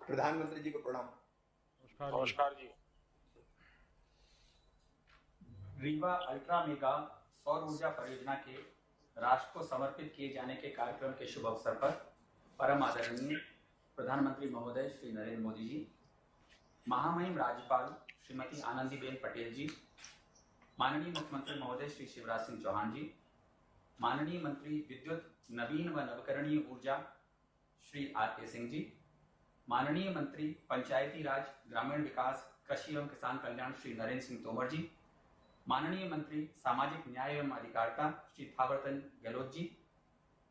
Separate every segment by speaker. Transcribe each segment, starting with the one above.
Speaker 1: प्रधानमंत्री जी को प्रणाम।
Speaker 2: नमस्कार जी।
Speaker 3: रीवा अल्ट्रा मेगा सौर ऊर्जा परियोजना के राष्ट्र को समर्पित किए जाने के कार्यक्रम के शुभ अवसर पर परम आदरणीय प्रधानमंत्री महोदय श्री नरेंद्र मोदी जी, महामहिम राज्यपाल श्रीमती आनंदीबेन पटेल जी, माननीय मुख्यमंत्री महोदय श्री शिवराज सिंह चौहान जी, माननीय मंत्री विद्युत नवीन व नवकरणीय ऊर्जा श्री आर.के. सिंह जी, माननीय मंत्री पंचायती राज ग्रामीण विकास कृषि एवं किसान कल्याण श्री नरेंद्र सिंह तोमर जी, माननीय मंत्री सामाजिक न्याय एवं अधिकारिता श्री थावरचंद गहलोत जी,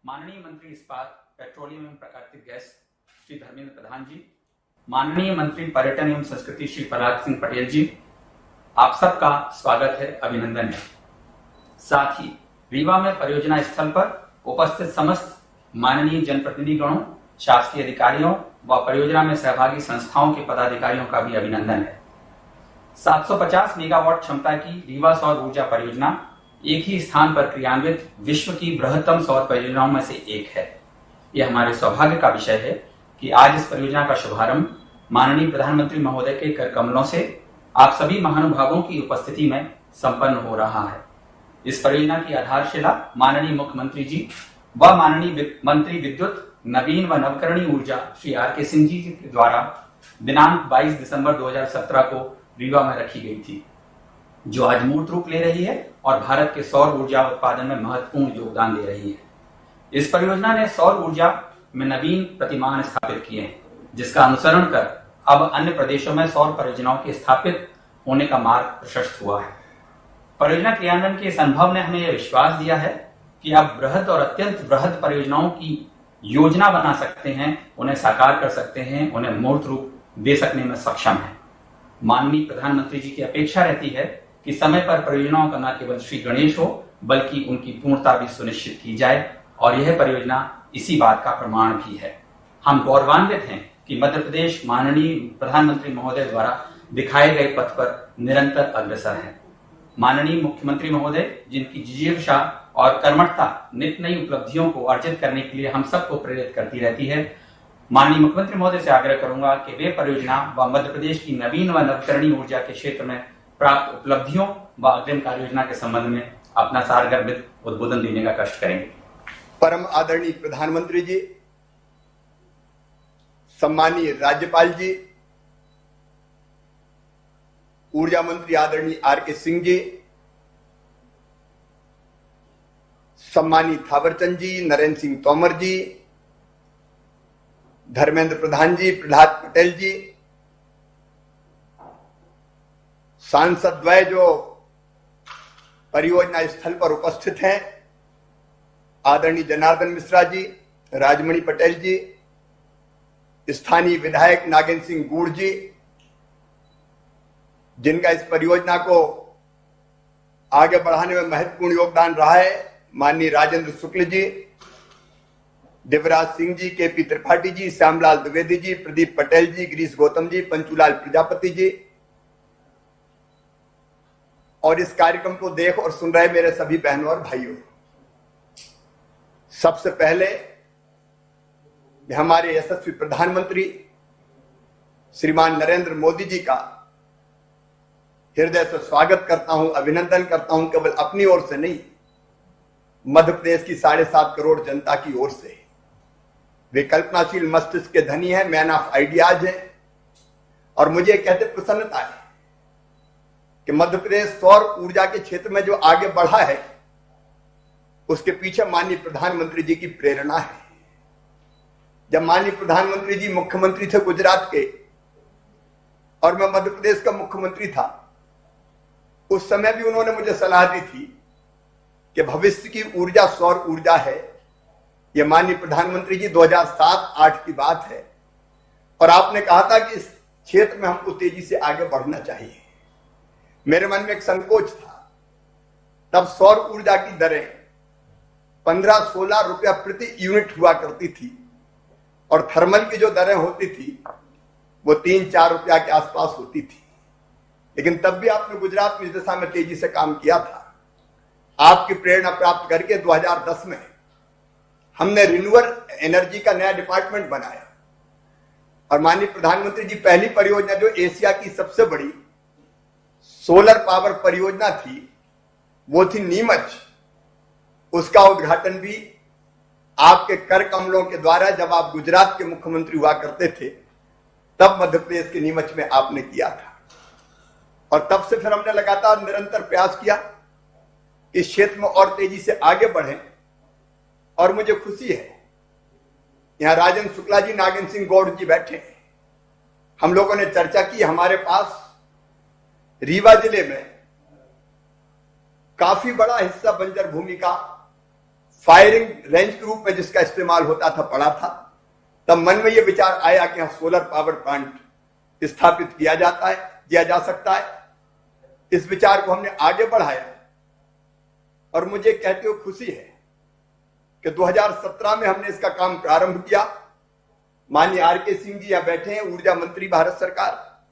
Speaker 3: माननीय मंत्री इस्पात पेट्रोलियम एवं प्राकृतिक गैस श्री धर्मेंद्र प्रधान जी, माननीय मंत्री पर्यटन एवं संस्कृति श्री प्रहलाद सिंह पटेल जी, आप सबका स्वागत है, अभिनंदन है। साथ ही रीवा में परियोजना स्थल पर उपस्थित समस्त माननीय जनप्रतिनिधिगणों, शासकीय अधिकारियों व परियोजना में सहभागी संस्थाओं के पदाधिकारियों का भी अभिनंदन है। 750 मेगावाट क्षमता की रीवा सौर ऊर्जा परियोजना एक ही स्थान पर क्रियान्वित विश्व की बृहत्तम सौर परियोजनाओं में से एक है। यह हमारे सौभाग्य का विषय है कि आज इस परियोजना का शुभारंभ माननीय प्रधानमंत्री महोदय के कर कमलों से आप सभी महानुभावों की उपस्थिति में संपन्न हो रहा है। इस परियोजना की आधारशिला माननीय मुख्यमंत्री जी व माननीय मंत्री विद्युत नवीन व नवकरणीय ऊर्जा श्री आर.के. सिंह जी के द्वारा दिनांक 22 दिसंबर 2017 को रीवा में रखी गई थी, जो आज मूर्त रूप ले रही है और भारत के सौर ऊर्जा उत्पादन में महत्वपूर्ण योगदान दे रही है। इस परियोजना ने सौर ऊर्जा में नवीन प्रतिमान स्थापित किए हैं, जिसका अनुसरण कर अब अन्य प्रदेशों में सौर परियोजनाओं के स्थापित होने का मार्ग प्रशस्त हुआ है। परियोजना क्रियान्वयन के इस अनुभव ने हमें यह विश्वास दिया है कि आप बृहद और अत्यंत बृहद परियोजनाओं की योजना बना सकते हैं, उन्हें साकार कर सकते हैं, उन्हें मूर्त रूप दे सकने में सक्षम है। माननीय प्रधानमंत्री जी की अपेक्षा रहती है कि समय पर परियोजनाओं का न केवल श्री गणेश हो, बल्कि उनकी पूर्णता भी सुनिश्चित की जाए, और यह परियोजना इसी बात का प्रमाण भी है। हम गौरवान्वित हैं कि मध्य प्रदेश माननीय प्रधानमंत्री महोदय द्वारा दिखाए गए पथ पर निरंतर अग्रसर है। माननीय मुख्यमंत्री महोदय, जिनकी जिजीविषा और कर्मठता नित नई उपलब्धियों को अर्जित करने के लिए हम सबको प्रेरित करती रहती है, माननीय मुख्यमंत्री महोदय से आग्रह करूंगा कि वे परियोजना व मध्य प्रदेश की नवीन व नवकरणीय ऊर्जा के क्षेत्र में प्राप्त उपलब्धियों व अग्रिम कार्य योजना के संबंध में अपना सारगर्भित उद्बोधन देने का कष्ट करेंगे।
Speaker 1: परम आदरणीय प्रधानमंत्री जी, सम्मानीय राज्यपाल जी, ऊर्जा मंत्री आदरणीय आर.के. सिंह जी, सम्मानीय थावरचंद जी, नरेंद्र सिंह तोमर जी, धर्मेंद्र प्रधान जी, प्रहलाद पटेल जी, सांसद द्वय जो परियोजना स्थल पर उपस्थित हैं, आदरणीय जनार्दन मिश्रा जी, राजमणि पटेल जी, स्थानीय विधायक नागेंद्र सिंह गूढ़ जी, जिनका इस परियोजना को आगे बढ़ाने में महत्वपूर्ण योगदान रहा है, माननीय राजेंद्र शुक्ल जी, देवराज सिंह जी, के.पी. त्रिपाठी जी, श्यामलाल द्विवेदी जी, प्रदीप पटेल जी, गिरीश गौतम जी, पंचूलाल प्रजापति जी, और इस कार्यक्रम को देख और सुन रहे मेरे सभी बहनों और भाइयों, सबसे पहले हमारे यशस्वी प्रधानमंत्री श्रीमान नरेंद्र मोदी जी का हृदय से स्वागत करता हूं, अभिनंदन करता हूं, केवल अपनी ओर से नहीं, मध्य प्रदेश की 7.5 करोड़ जनता की ओर से। वे कल्पनाशील मस्तिष्क के धनी हैं, मैन ऑफ आइडियाज हैं, और मुझे कहते प्रसन्नता है कि मध्य प्रदेश सौर ऊर्जा के क्षेत्र में जो आगे बढ़ा है, उसके पीछे माननीय प्रधानमंत्री जी की प्रेरणा है। जब माननीय प्रधानमंत्री जी मुख्यमंत्री थे गुजरात के और मैं मध्य प्रदेश का मुख्यमंत्री था, उस समय भी उन्होंने मुझे सलाह दी थी कि भविष्य की ऊर्जा सौर ऊर्जा है। यह माननीय प्रधानमंत्री जी 2007-8 की बात है, और आपने कहा था कि इस क्षेत्र में हमको तेजी से आगे बढ़ना चाहिए। मेरे मन में एक संकोच था, तब सौर ऊर्जा की दरें 15-16 रुपया प्रति यूनिट हुआ करती थी, और थर्मल की जो दरें होती थी वो 3-4 रुपया के आसपास होती थी। लेकिन तब भी आपने गुजरात में इस दिशा में तेजी से काम किया था। आपकी प्रेरणा प्राप्त करके 2010 में हमने रिन्यूएबल एनर्जी का नया डिपार्टमेंट बनाया, और माननीय प्रधानमंत्री जी, पहली परियोजना जो एशिया की सबसे बड़ी सोलर पावर परियोजना थी वो थी नीमच। उसका उद्घाटन भी आपके कर कमलों के द्वारा जब आप गुजरात के मुख्यमंत्री हुआ करते थे तब मध्य प्रदेश के नीमच में आपने किया था। और तब से फिर हमने लगातार निरंतर प्रयास किया कि इस क्षेत्र में और तेजी से आगे बढ़ें। और मुझे खुशी है यहां राजन शुक्ला जी, नागेंद्र सिंह गौड़ जी बैठे हैं। हम लोगों ने चर्चा की, हमारे पास रीवा जिले में काफी बड़ा हिस्सा बंजर भूमि का फायरिंग रेंज के रूप में जिसका इस्तेमाल होता था पड़ा था। तब मन में यह विचार आया कि यहां सोलर पावर प्लांट स्थापित किया जा सकता है। इस विचार को हमने आगे बढ़ाया और मुझे कहते हुए खुशी है कि 2017 में हमने इसका काम प्रारंभ किया। माननीय आर.के. सिंह जी यहां बैठे हैं, ऊर्जा मंत्री भारत सरकार।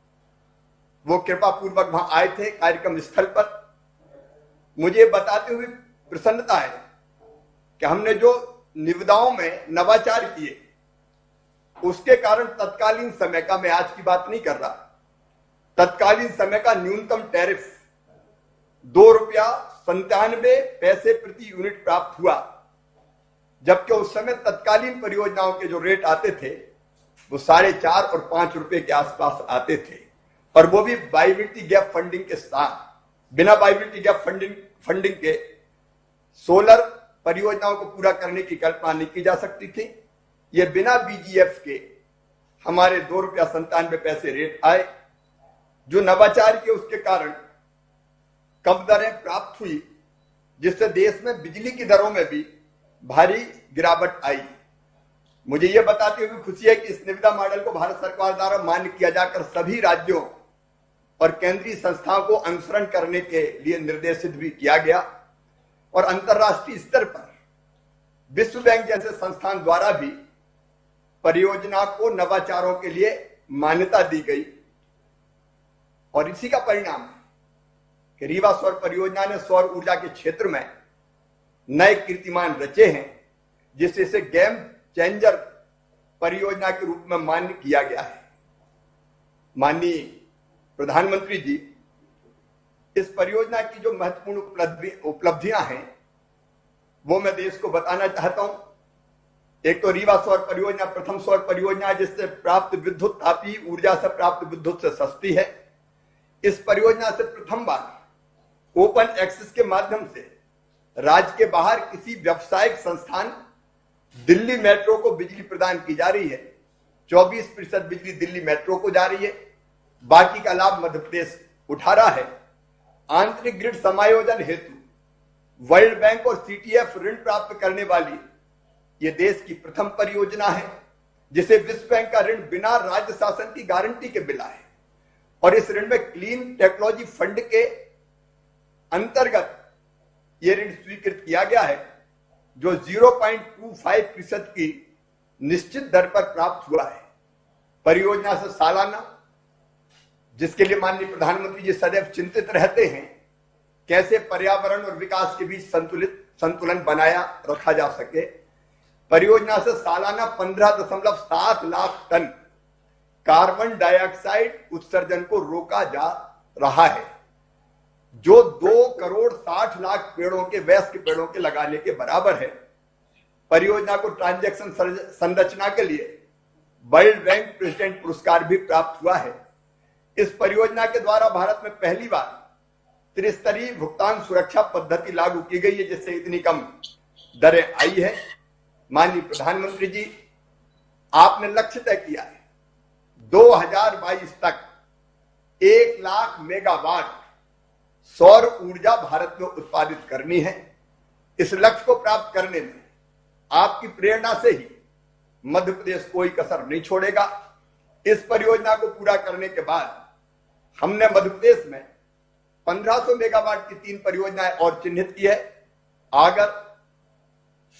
Speaker 1: वो कृपा पूर्वक वहां आए थे कार्यक्रम स्थल पर। मुझे बताते हुए प्रसन्नता है कि हमने जो निविदाओं में नवाचार किए उसके कारण तत्कालीन समय का, मैं आज की बात नहीं कर रहा, तत्कालीन समय का न्यूनतम टैरिफ ₹2.97 प्रति यूनिट प्राप्त हुआ, जबकि उस समय तत्कालीन परियोजनाओं के जो रेट आते थे वो 4.5 और 5 रुपए के आसपास आते थे। और वो भी वायबिलिटी गैप फंडिंग के साथ। बिना वायबिलिटी गैप फंडिंग के सोलर परियोजनाओं को पूरा करने की कल्पना नहीं की जा सकती थी। ये बिना बीजीएफ के हमारे ₹2.97 रेट आए। जो नवाचार के उसके कारण कम दरें प्राप्त हुई, जिससे देश में बिजली की दरों में भी भारी गिरावट आई। मुझे यह बताते हुए खुशी है कि इस निविदा मॉडल को भारत सरकार द्वारा मान्य किया जाकर सभी राज्यों और केंद्रीय संस्थाओं को अनुसरण करने के लिए निर्देशित भी किया गया। और अंतर्राष्ट्रीय स्तर पर विश्व बैंक जैसे संस्थान द्वारा भी परियोजना को नवाचारों के लिए मान्यता दी गई। और इसी का परिणाम है कि रीवा सौर परियोजना ने सौर ऊर्जा के क्षेत्र में नए कीर्तिमान रचे हैं, जिससे इसे गेम चेंजर परियोजना के रूप में मान्य किया गया है। माननीय प्रधानमंत्री जी, इस परियोजना की जो महत्वपूर्ण उपलब्धियां हैं वो मैं देश को बताना चाहता हूं। एक तो रीवा सौर परियोजना प्रथम सौर परियोजना है जिससे प्राप्त विद्युत तापीय ऊर्जा से प्राप्त विद्युत से सस्ती है। इस परियोजना से प्रथम बार ओपन एक्सेस के माध्यम से राज्य के बाहर किसी व्यावसायिक संस्थान दिल्ली मेट्रो को बिजली प्रदान की जा रही है। 24% बिजली दिल्ली मेट्रो को जा रही है, बाकी का लाभ मध्य प्रदेश उठा रहा है। आंतरिक ग्रिड समायोजन हेतु वर्ल्ड बैंक और सीटीएफ ऋण प्राप्त करने वाली यह देश की प्रथम परियोजना है, जिसे विश्व बैंक का ऋण बिना राज्य शासन की गारंटी के मिला है। और इस ऋण में क्लीन टेक्नोलॉजी फंड के अंतर्गत यह ऋण स्वीकृत किया गया है, जो 0.25% की निश्चित दर पर प्राप्त हुआ है। परियोजना से सालाना, जिसके लिए माननीय प्रधानमंत्री जी सदैव चिंतित रहते हैं, कैसे पर्यावरण और विकास के बीच संतुलन बनाया रखा जा सके, परियोजना से सालाना 15.7 लाख टन कार्बन डाइऑक्साइड उत्सर्जन को रोका जा रहा है, जो 2.60 करोड़ पेड़ों के वयस्क पेड़ों के लगाने के बराबर है। परियोजना को ट्रांजैक्शन संरचना के लिए वर्ल्ड बैंक प्रेसिडेंट पुरस्कार भी प्राप्त हुआ है। इस परियोजना के द्वारा भारत में पहली बार त्रिस्तरीय भुगतान सुरक्षा पद्धति लागू की गई है, जिससे इतनी कम दरें आई है। माननीय प्रधानमंत्री जी, आपने लक्ष्य तय किया है 2022 तक 1 लाख मेगावाट सौर ऊर्जा भारत में उत्पादित करनी है। इस लक्ष्य को प्राप्त करने में आपकी प्रेरणा से ही मध्य प्रदेश कोई कसर नहीं छोड़ेगा। इस परियोजना को पूरा करने के बाद हमने मध्य प्रदेश में 1500 मेगावाट की 3 परियोजनाएं और चिन्हित की है। आगर,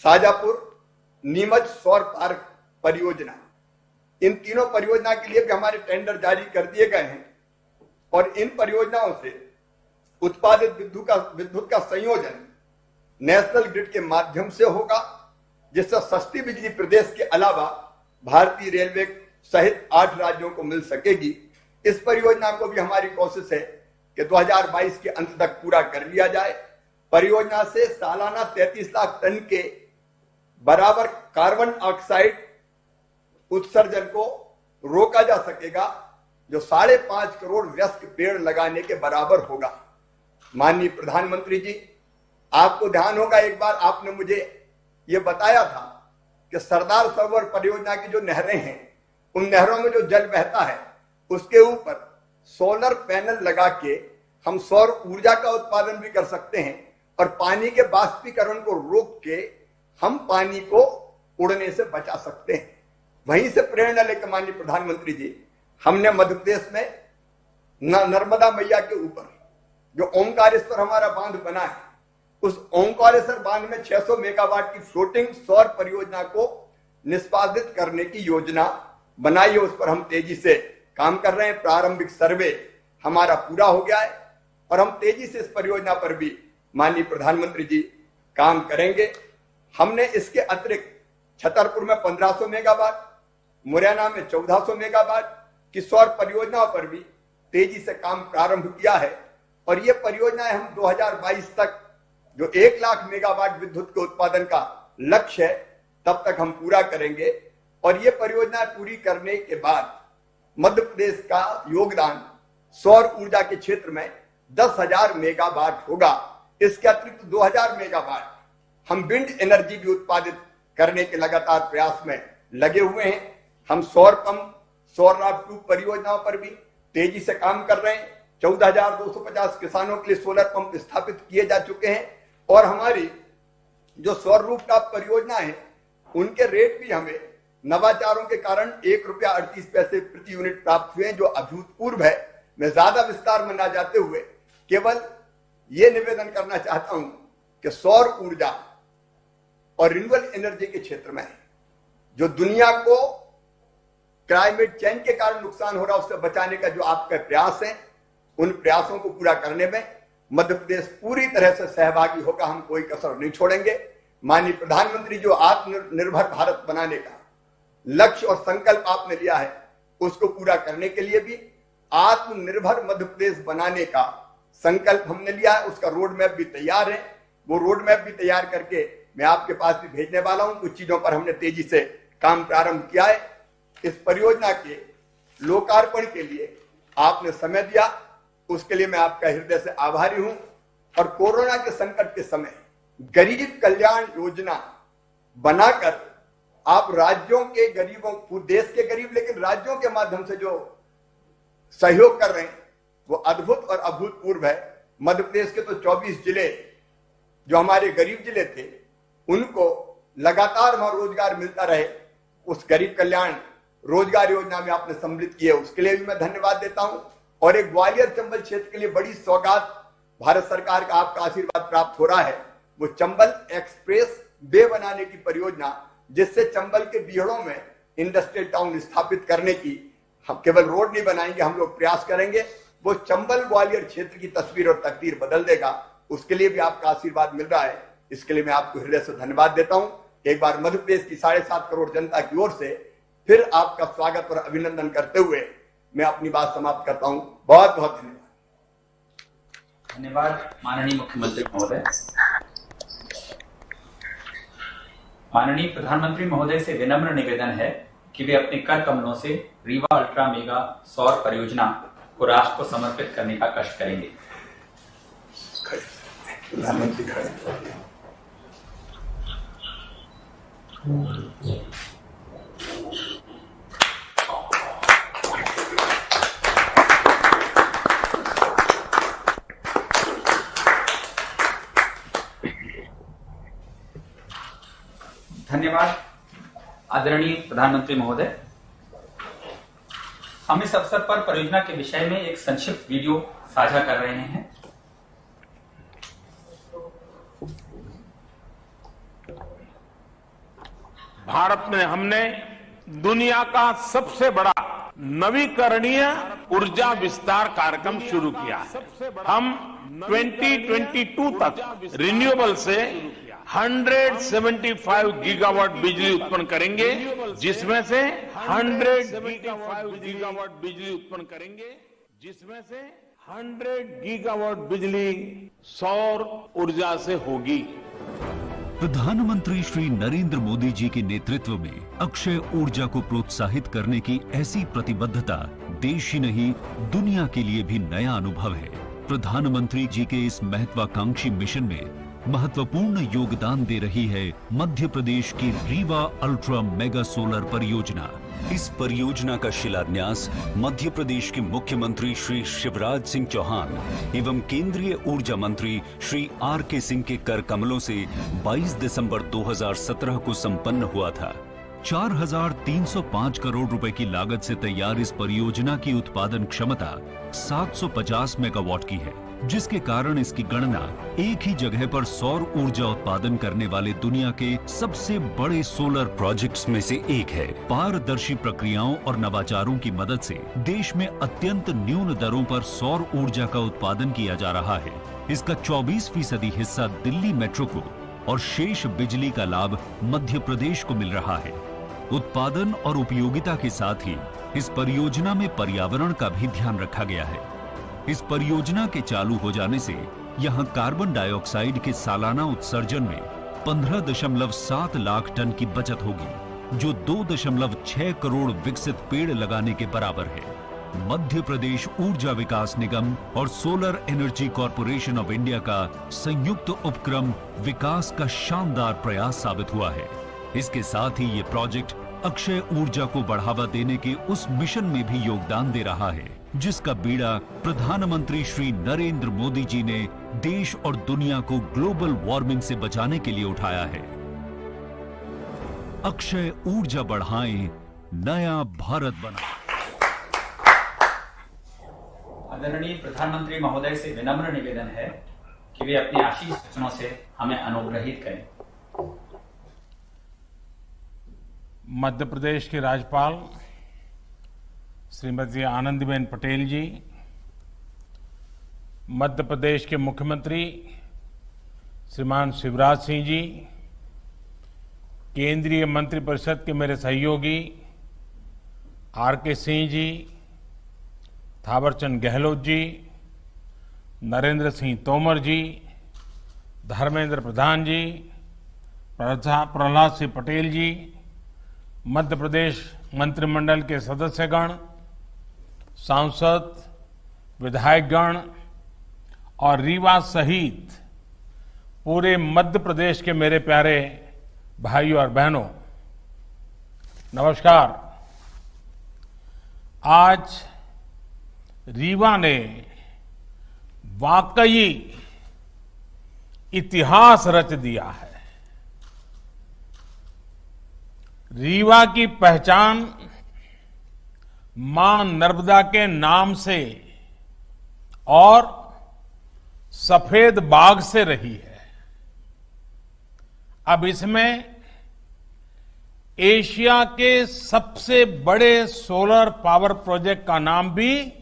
Speaker 1: शाजापुर, नीमच सौर पार्क परियोजना, इन तीनों परियोजना के लिए भी हमारे टेंडर जारी कर दिए गए हैं। और इन परियोजनाओं से उत्पादित विद्युत का संयोजन नेशनल ग्रिड के माध्यम से होगा, जिससे सस्ती बिजली प्रदेश के अलावा भारतीय रेलवे सहित 8 राज्यों को मिल सकेगी। इस परियोजना को भी हमारी कोशिश है कि 2022 के अंत तक पूरा कर लिया जाए। परियोजना से सालाना 33 लाख टन के बराबर कार्बन ऑक्साइड उत्सर्जन को रोका जा सकेगा, जो 5.5 करोड़ वयस्क पेड़ लगाने के बराबर होगा। माननीय प्रधानमंत्री जी, आपको ध्यान होगा एक बार आपने मुझे यह बताया था कि सरदार सरोवर परियोजना की जो नहरें हैं, उन नहरों में जो जल बहता है उसके ऊपर सोलर पैनल लगा के हम सौर ऊर्जा का उत्पादन भी कर सकते हैं और पानी के बाष्पीकरण को रोक के हम पानी को उड़ने से बचा सकते हैं। वहीं से प्रेरणा लेकर माननीय प्रधानमंत्री जी, हमने मध्य प्रदेश में नर्मदा मैया के ऊपर जो ओमकारेश्वर हमारा बांध बना है, उस ओमकारेश्वर बांध में 600 मेगावाट की फ्लोटिंग सौर परियोजना को निष्पादित करने की योजना बनाई है। उस पर हम तेजी से काम कर रहे हैं। प्रारंभिक सर्वे हमारा पूरा हो गया है और हम तेजी से इस परियोजना पर भी माननीय प्रधानमंत्री जी काम करेंगे। हमने इसके अतिरिक्त छतरपुर में 1500 मेगावाट, मुरैना में 1400 मेगावाट की सौर परियोजनाओं पर भी तेजी से काम प्रारंभ किया है और ये परियोजनाएं हम 2022 तक जो 1 लाख मेगावाट विद्युत के उत्पादन का लक्ष्य है तब तक हम पूरा करेंगे। और ये परियोजनाएं पूरी करने के बाद मध्य प्रदेश का योगदान सौर ऊर्जा के क्षेत्र में 10,000 मेगावाट होगा। इसके अतिरिक्त 2,000 मेगावाट हम विंड एनर्जी भी उत्पादित करने के लगातार प्रयास में लगे हुए हैं। हम सौर पंप, सौर ट्यूब परियोजनाओं पर भी तेजी से काम कर रहे हैं। 14,250 किसानों के लिए सोलर पंप स्थापित किए जा चुके हैं और हमारी जो सौर रूफटॉप परियोजना है उनके रेट भी हमें नवाचारों के कारण ₹1.38 प्रति यूनिट प्राप्त हुए, जो अभूतपूर्व है। मैं ज्यादा विस्तार में ना जाते हुए केवल ये निवेदन करना चाहता हूं कि सौर ऊर्जा और रिन्यूएबल एनर्जी के क्षेत्र में जो दुनिया को क्लाइमेट चेंज के कारण नुकसान हो रहा है उससे बचाने का जो आपके प्रयास है, उन प्रयासों को पूरा करने में मध्य प्रदेश पूरी तरह से सहभागी होगा। हम कोई कसर नहीं छोड़ेंगे। माननीय प्रधानमंत्री जो आत्मनिर्भर भारत बनाने का लक्ष्य और संकल्प आपने लिया है, उसको पूरा करने के लिए भी आत्मनिर्भर मध्य प्रदेश बनाने का संकल्प हमने लिया है। उसका रोड मैप भी तैयार है। वो रोड मैप भी तैयार करके मैं आपके पास भी भेजने वाला हूं। कुछ चीजों पर हमने तेजी से काम प्रारंभ किया है। इस परियोजना के लोकार्पण के लिए आपने समय दिया, उसके लिए मैं आपका हृदय से आभारी हूं। और कोरोना के संकट के समय गरीब कल्याण योजना बनाकर आप राज्यों के गरीबों, देश के गरीब लेकिन राज्यों के माध्यम से जो सहयोग कर रहे हैं वो अद्भुत और अभूतपूर्व है। मध्य प्रदेश के तो 24 जिले जो हमारे गरीब जिले थे उनको लगातार वहां रोजगार मिलता रहे। उस गरीब कल्याण रोजगार योजना में आपने सम्मिलित किए, उसके लिए भी मैं धन्यवाद देता हूं। और एक ग्वालियर चंबल क्षेत्र के लिए बड़ी सौगात भारत सरकार का आपका आशीर्वाद प्राप्त हो रहा है। वो चंबल एक्सप्रेस वे बनाने की परियोजना, जिससे चंबल के बीहड़ों में इंडस्ट्रियल टाउन स्थापित करने की, हम केवल रोड नहीं बनाएंगे, हम लोग प्रयास करेंगे। वो चंबल ग्वालियर क्षेत्र की तस्वीर और तकदीर बदल देगा। उसके लिए भी आपका आशीर्वाद मिल रहा है। इसके लिए मैं आपको हृदय से धन्यवाद देता हूं। एक बार मध्य प्रदेश की 7.5 करोड़ जनता की ओर से फिर आपका स्वागत और अभिनंदन करते हुए मैं अपनी बात समाप्त करता हूं। बहुत बहुत धन्यवाद।
Speaker 3: धन्यवाद माननीय मुख्यमंत्री महोदय। माननीय प्रधानमंत्री महोदय से विनम्र निवेदन है कि वे अपने कर कमलों से रीवा अल्ट्रा मेगा सौर परियोजना को राष्ट्र को समर्पित करने का कष्ट करेंगे।
Speaker 1: प्रधानमंत्री खड़े।
Speaker 3: धन्यवाद आदरणीय प्रधानमंत्री महोदय। हम इस अवसर पर परियोजना के विषय में एक संक्षिप्त वीडियो साझा कर रहे हैं।
Speaker 2: भारत में हमने दुनिया का सबसे बड़ा नवीकरणीय ऊर्जा विस्तार कार्यक्रम शुरू किया है। हम 2022 तक रिन्यूएबल से 175 गीगावाट बिजली उत्पन्न करेंगे, जिसमें से 100 गीगावाट बिजली उत्पन्न करेंगे, जिसमें से 100 गीगावाट बिजली सौर ऊर्जा से होगी।
Speaker 4: प्रधानमंत्री श्री नरेंद्र मोदी जी के नेतृत्व में अक्षय ऊर्जा को प्रोत्साहित करने की ऐसी प्रतिबद्धता देश ही नहीं दुनिया के लिए भी नया अनुभव है। प्रधानमंत्री जी के इस महत्वाकांक्षी मिशन में महत्वपूर्ण योगदान दे रही है मध्य प्रदेश की रीवा अल्ट्रा मेगा सोलर परियोजना। इस परियोजना का शिलान्यास मध्य प्रदेश के मुख्यमंत्री श्री शिवराज सिंह चौहान एवं केंद्रीय ऊर्जा मंत्री श्री R.K. सिंह के कर कमलों से 22 दिसंबर 2017 को संपन्न हुआ था। 4,305 करोड़ रुपए की लागत से तैयार इस परियोजना की उत्पादन क्षमता 750 मेगावाट की है, जिसके कारण इसकी गणना एक ही जगह पर सौर ऊर्जा उत्पादन करने वाले दुनिया के सबसे बड़े सोलर प्रोजेक्ट्स में से एक है। पारदर्शी प्रक्रियाओं और नवाचारों की मदद से देश में अत्यंत न्यून दरों पर सौर ऊर्जा का उत्पादन किया जा रहा है। इसका 24% हिस्सा दिल्ली मेट्रो को और शेष बिजली का लाभ मध्य प्रदेश को मिल रहा है। उत्पादन और उपयोगिता के साथ ही इस परियोजना में पर्यावरण का भी ध्यान रखा गया है। इस परियोजना के चालू हो जाने से यहां कार्बन डाइऑक्साइड के सालाना उत्सर्जन में 15.7 लाख टन की बचत होगी, जो 2.6 करोड़ विकसित पेड़ लगाने के बराबर है। मध्य प्रदेश ऊर्जा विकास निगम और solar energy corporation of India का संयुक्त उपक्रम विकास का शानदार प्रयास साबित हुआ है। इसके साथ ही ये प्रोजेक्ट अक्षय ऊर्जा को बढ़ावा देने के उस मिशन में भी योगदान दे रहा है, जिसका बीड़ा प्रधानमंत्री श्री नरेंद्र मोदी जी ने देश और दुनिया को ग्लोबल वार्मिंग से बचाने के लिए उठाया है। अक्षय ऊर्जा बढ़ाएं, नया भारत बनाएं।
Speaker 3: आदरणीय प्रधानमंत्री महोदय से विनम्र निवेदन है कि वे अपने आशीष वचनों से हमें अनुग्रहित करें।
Speaker 2: मध्य प्रदेश के राज्यपाल श्रीमती आनंदीबेन पटेल जी, मध्य प्रदेश के मुख्यमंत्री श्रीमान शिवराज सिंह जी, केंद्रीय मंत्रिपरिषद के मेरे सहयोगी R.K. सिंह जी, थावरचंद गहलोत जी, नरेंद्र सिंह तोमर जी, धर्मेंद्र प्रधान जी, प्रहलाद सिंह पटेल जी, मध्य प्रदेश मंत्रिमंडल के सदस्यगण, सांसद, विधायकगण और रीवा सहित पूरे मध्य प्रदेश के मेरे प्यारे भाइयों और बहनों, नमस्कार। आज रीवा ने वाकई इतिहास रच दिया है। रीवा की पहचान मां नर्मदा के नाम से और सफेद बाग से रही है। अब इसमें एशिया के सबसे बड़े सोलर पावर प्रोजेक्ट का नाम भी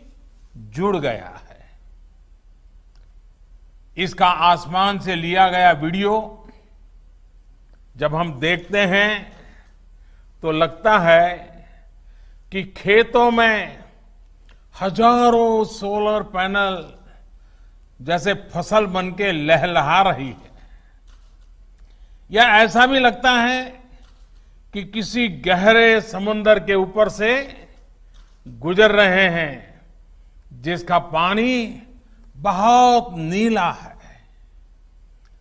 Speaker 2: जुड़ गया है। इसका आसमान से लिया गया वीडियो जब हम देखते हैं तो लगता है कि खेतों में हजारों सोलर पैनल जैसे फसल बनके लहलहा रही है, या ऐसा भी लगता है कि किसी गहरे समुद्र के ऊपर से गुजर रहे हैं, जिसका पानी बहुत नीला है।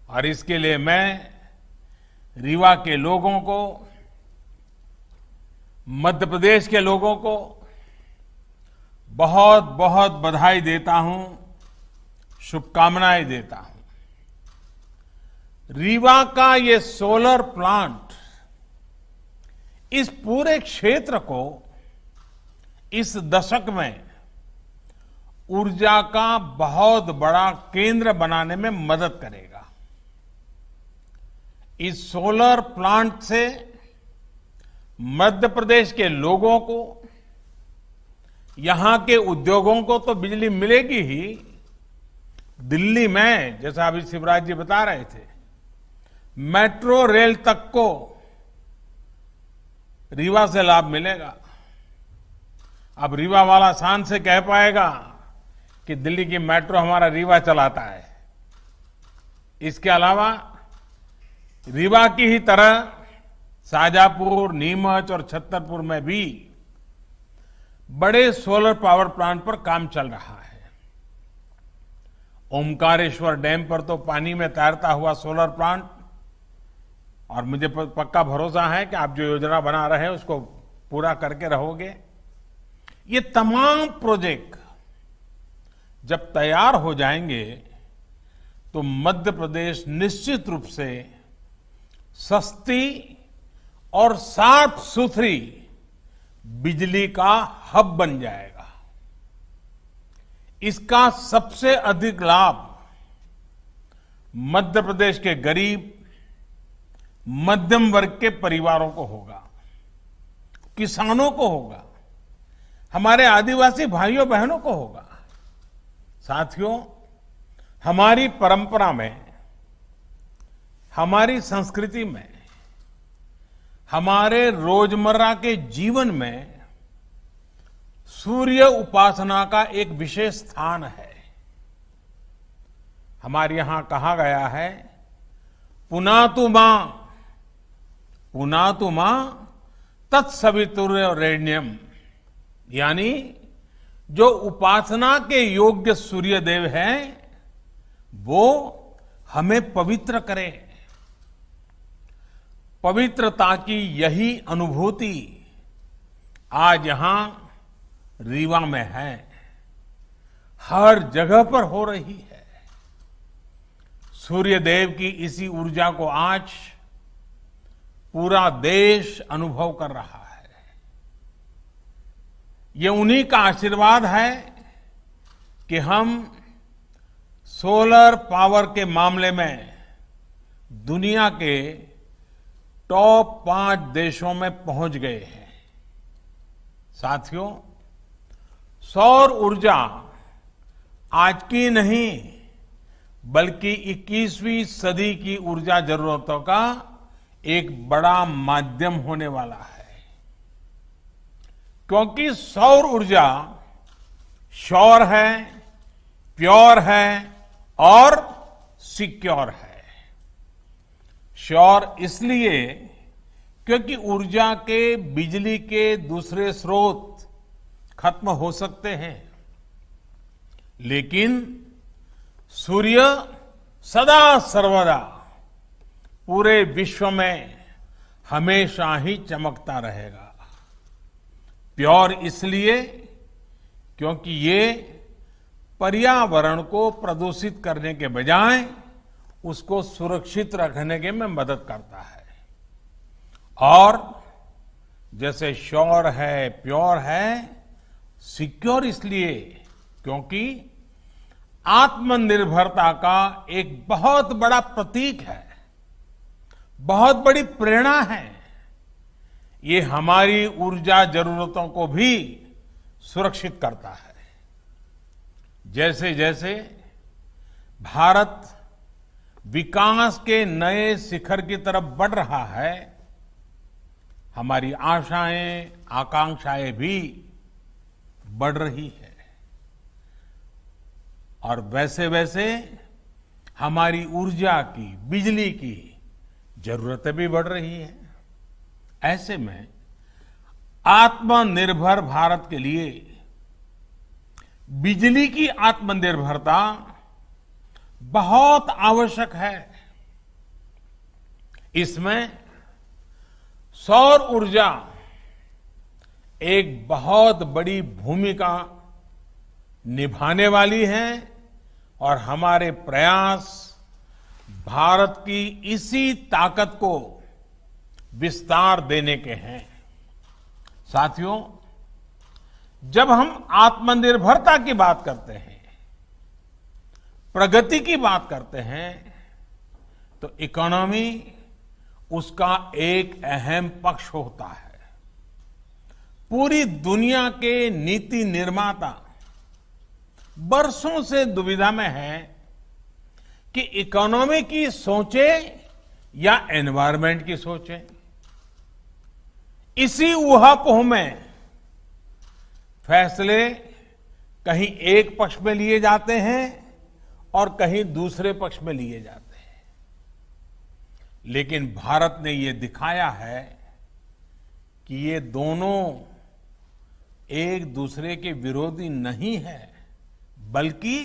Speaker 2: और इसके लिए मैं रीवा के लोगों को, मध्य प्रदेश के लोगों को बहुत बहुत बधाई देता हूं, शुभकामनाएं देता हूं। रीवा का ये सोलर प्लांट इस पूरे क्षेत्र को इस दशक में ऊर्जा का बहुत बड़ा केंद्र बनाने में मदद करेगा। इस सोलर प्लांट से मध्य प्रदेश के लोगों को, यहां के उद्योगों को तो बिजली मिलेगी ही, दिल्ली में जैसा अभी शिवराज जी बता रहे थे, मेट्रो रेल तक को रीवा से लाभ मिलेगा। अब रीवा वाला शान से कह पाएगा कि दिल्ली की मेट्रो हमारा रीवा चलाता है। इसके अलावा रीवा की ही तरह शाजापुर, नीमच और छतरपुर में भी बड़े सोलर पावर प्लांट पर काम चल रहा है। ओमकारेश्वर डैम पर तो पानी में तैरता हुआ सोलर प्लांट, और मुझे पक्का भरोसा है कि आप जो योजना बना रहे हैं उसको पूरा करके रहोगे। ये तमाम प्रोजेक्ट जब तैयार हो जाएंगे तो मध्य प्रदेश निश्चित रूप से सस्ती और साफ सुथरी बिजली का हब बन जाएगा। इसका सबसे अधिक लाभ मध्य प्रदेश के गरीब मध्यम वर्ग के परिवारों को होगा, किसानों को होगा, हमारे आदिवासी भाइयों बहनों को होगा। साथियों, हमारी परंपरा में, हमारी संस्कृति में, हमारे रोजमर्रा के जीवन में सूर्य उपासना का एक विशेष स्थान है। हमारे यहां कहा गया है, पुनातु मां तत्सवितुर्वरेण्यम, यानी जो उपासना के योग्य सूर्य देव हैं वो हमें पवित्र करे। पवित्रता की यही अनुभूति आज यहां रीवा में है, हर जगह पर हो रही है। सूर्य देव की इसी ऊर्जा को आज पूरा देश अनुभव कर रहा है। ये उन्हीं का आशीर्वाद है कि हम सोलर पावर के मामले में दुनिया के टॉप 5 देशों में पहुंच गए हैं। साथियों, सौर ऊर्जा आज की नहीं बल्कि 21वीं सदी की ऊर्जा जरूरतों का एक बड़ा माध्यम होने वाला है, क्योंकि सौर ऊर्जा श्योर है, प्योर है और सिक्योर है। श्योर इसलिए क्योंकि ऊर्जा के बिजली के दूसरे स्रोत खत्म हो सकते हैं, लेकिन सूर्य सदा सर्वदा पूरे विश्व में हमेशा ही चमकता रहेगा। प्योर इसलिए क्योंकि ये पर्यावरण को प्रदूषित करने के बजाय उसको सुरक्षित रखने के में मदद करता है। और जैसे श्योर है, प्योर है, सिक्योर इसलिए क्योंकि आत्मनिर्भरता का एक बहुत बड़ा प्रतीक है, बहुत बड़ी प्रेरणा है। ये हमारी ऊर्जा जरूरतों को भी सुरक्षित करता है। जैसे जैसे भारत विकास के नए शिखर की तरफ बढ़ रहा है, हमारी आशाएं, आकांक्षाएं भी बढ़ रही है और वैसे वैसे हमारी ऊर्जा की, बिजली की जरूरतें भी बढ़ रही है। ऐसे में आत्मनिर्भर भारत के लिए बिजली की आत्मनिर्भरता बहुत आवश्यक है। इसमें सौर ऊर्जा एक बहुत बड़ी भूमिका निभाने वाली है और हमारे प्रयास भारत की इसी ताकत को विस्तार देने के हैं। साथियों, जब हम आत्मनिर्भरता की बात करते हैं, प्रगति की बात करते हैं, तो इकोनॉमी उसका एक अहम पक्ष होता है। पूरी दुनिया के नीति निर्माता बरसों से दुविधा में है कि इकोनॉमी की सोचे या एनवायरनमेंट की सोचें, इसी ऊहापोह में फैसले कहीं एक पक्ष में लिए जाते हैं और कहीं दूसरे पक्ष में लिए जाते हैं। लेकिन भारत ने ये दिखाया है कि ये दोनों एक दूसरे के विरोधी नहीं है, बल्कि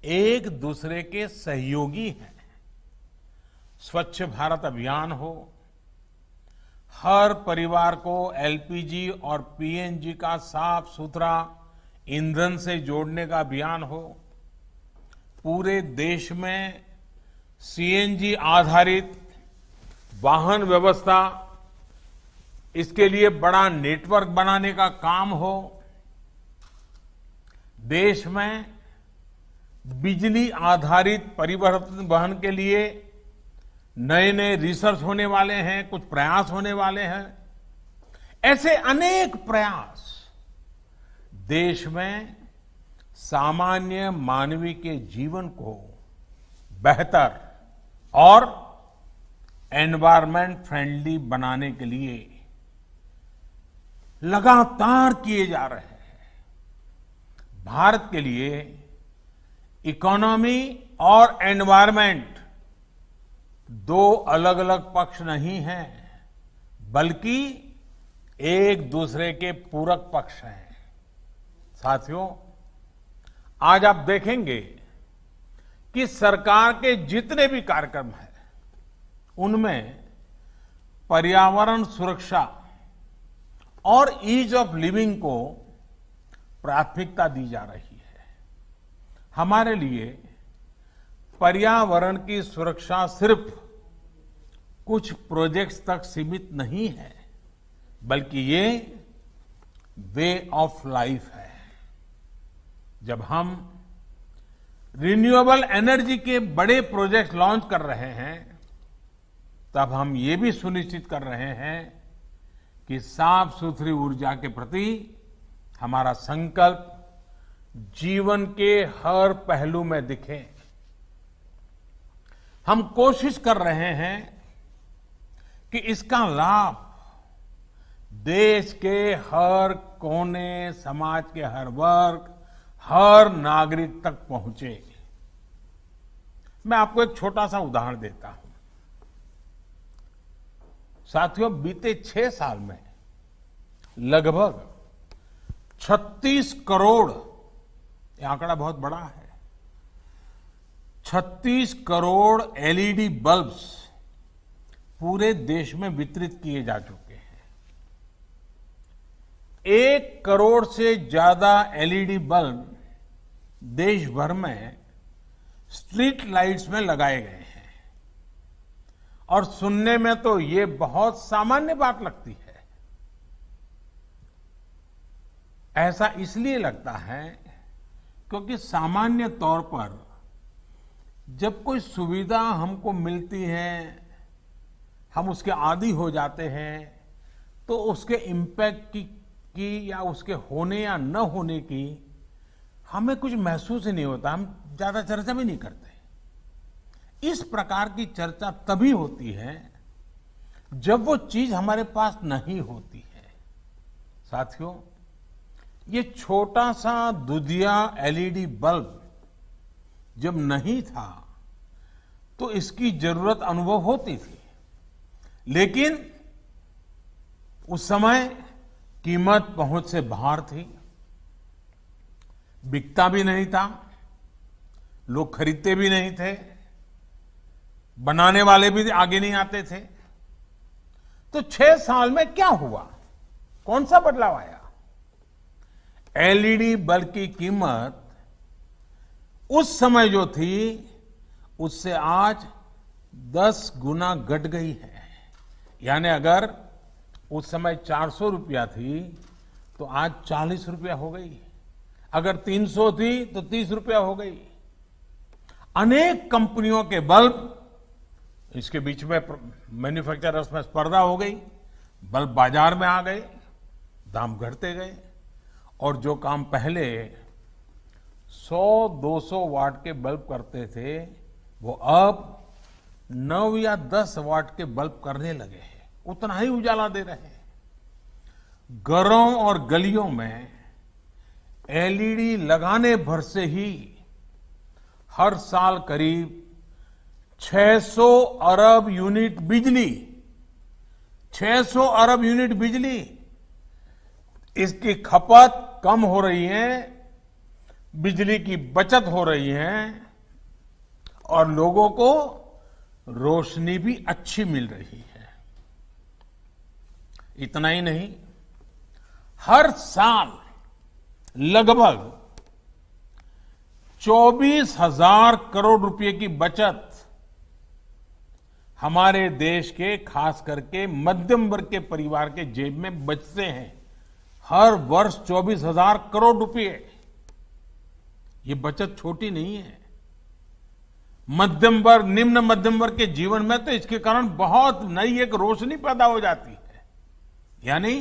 Speaker 2: एक दूसरे के सहयोगी हैं। स्वच्छ भारत अभियान हो, हर परिवार को एलपीजी और पीएनजी का साफ सुथरा ईंधन से जोड़ने का अभियान हो, पूरे देश में सीएनजी आधारित वाहन व्यवस्था, इसके लिए बड़ा नेटवर्क बनाने का काम हो, देश में बिजली आधारित परिवहन के लिए नए नए रिसर्च होने वाले हैं, कुछ प्रयास होने वाले हैं। ऐसे अनेक प्रयास देश में सामान्य मानवीय के जीवन को बेहतर और एनवायरमेंट फ्रेंडली बनाने के लिए लगातार किए जा रहे हैं। भारत के लिए इकोनॉमी और एनवायरमेंट दो अलग अलग पक्ष नहीं हैं, बल्कि एक दूसरे के पूरक पक्ष हैं। साथियों, आज आप देखेंगे कि सरकार के जितने भी कार्यक्रम हैं, उनमें पर्यावरण सुरक्षा और ईज ऑफ लिविंग को प्राथमिकता दी जा रही है। हमारे लिए पर्यावरण की सुरक्षा सिर्फ कुछ प्रोजेक्ट्स तक सीमित नहीं है, बल्कि ये वे ऑफ लाइफ है। जब हम रिन्यूएबल एनर्जी के बड़े प्रोजेक्ट लॉन्च कर रहे हैं, तब हम ये भी सुनिश्चित कर रहे हैं कि साफ सुथरी ऊर्जा के प्रति हमारा संकल्प जीवन के हर पहलू में दिखे। हम कोशिश कर रहे हैं कि इसका लाभ देश के हर कोने, समाज के हर वर्ग, हर नागरिक तक पहुंचे। मैं आपको एक छोटा सा उदाहरण देता हूं। साथियों, बीते 6 साल में लगभग 36 करोड़, यह आंकड़ा बहुत बड़ा है, 36 करोड़ एलईडी बल्ब्स पूरे देश में वितरित किए जा चुके हैं। 1 करोड़ से ज्यादा एलईडी बल्ब देश भर में स्ट्रीट लाइट्स में लगाए गए हैं। और सुनने में तो ये बहुत सामान्य बात लगती है। ऐसा इसलिए लगता है क्योंकि सामान्य तौर पर जब कोई सुविधा हमको मिलती है, हम उसके आदी हो जाते हैं, तो उसके इम्पैक्ट की या उसके होने या न होने की हमें कुछ महसूस ही नहीं होता, हम ज्यादा चर्चा भी नहीं करते। इस प्रकार की चर्चा तभी होती है जब वो चीज हमारे पास नहीं होती है। साथियों, ये छोटा सा दुधिया एलईडी बल्ब जब नहीं था तो इसकी जरूरत अनुभव होती थी, लेकिन उस समय कीमत पहुंच से बाहर थी, बिकता भी नहीं था, लोग खरीदते भी नहीं थे, बनाने वाले भी आगे नहीं आते थे। तो 6 साल में क्या हुआ, कौन सा बदलाव आया? एलईडी बल्ब की कीमत उस समय जो थी उससे आज 10 गुना घट गई है। यानी अगर उस समय 400 रुपया थी तो आज 40 रुपया हो गई, अगर 300 थी तो 30 रुपया हो गई। अनेक कंपनियों के बल्ब, इसके बीच में मैन्युफैक्चरर्स में स्पर्धा हो गई, बल्ब बाजार में आ गए, दाम घटते गए, और जो काम पहले 100-200 वाट के बल्ब करते थे वो अब 9 या 10 वाट के बल्ब करने लगे हैं, उतना ही उजाला दे रहे हैं। घरों और गलियों में एलईडी लगाने भर से ही हर साल करीब 600 अरब यूनिट बिजली, 600 अरब यूनिट बिजली, इसकी खपत कम हो रही है, बिजली की बचत हो रही है और लोगों को रोशनी भी अच्छी मिल रही है। इतना ही नहीं, हर साल लगभग 24,000 करोड़ रुपए की बचत हमारे देश के खास करके मध्यम वर्ग के परिवार के जेब में बचते हैं। हर वर्ष 24,000 करोड़ रुपए, ये बचत छोटी नहीं है। मध्यम वर्ग, निम्न मध्यम वर्ग के जीवन में तो इसके कारण बहुत नई एक रोशनी पैदा हो जाती है। यानी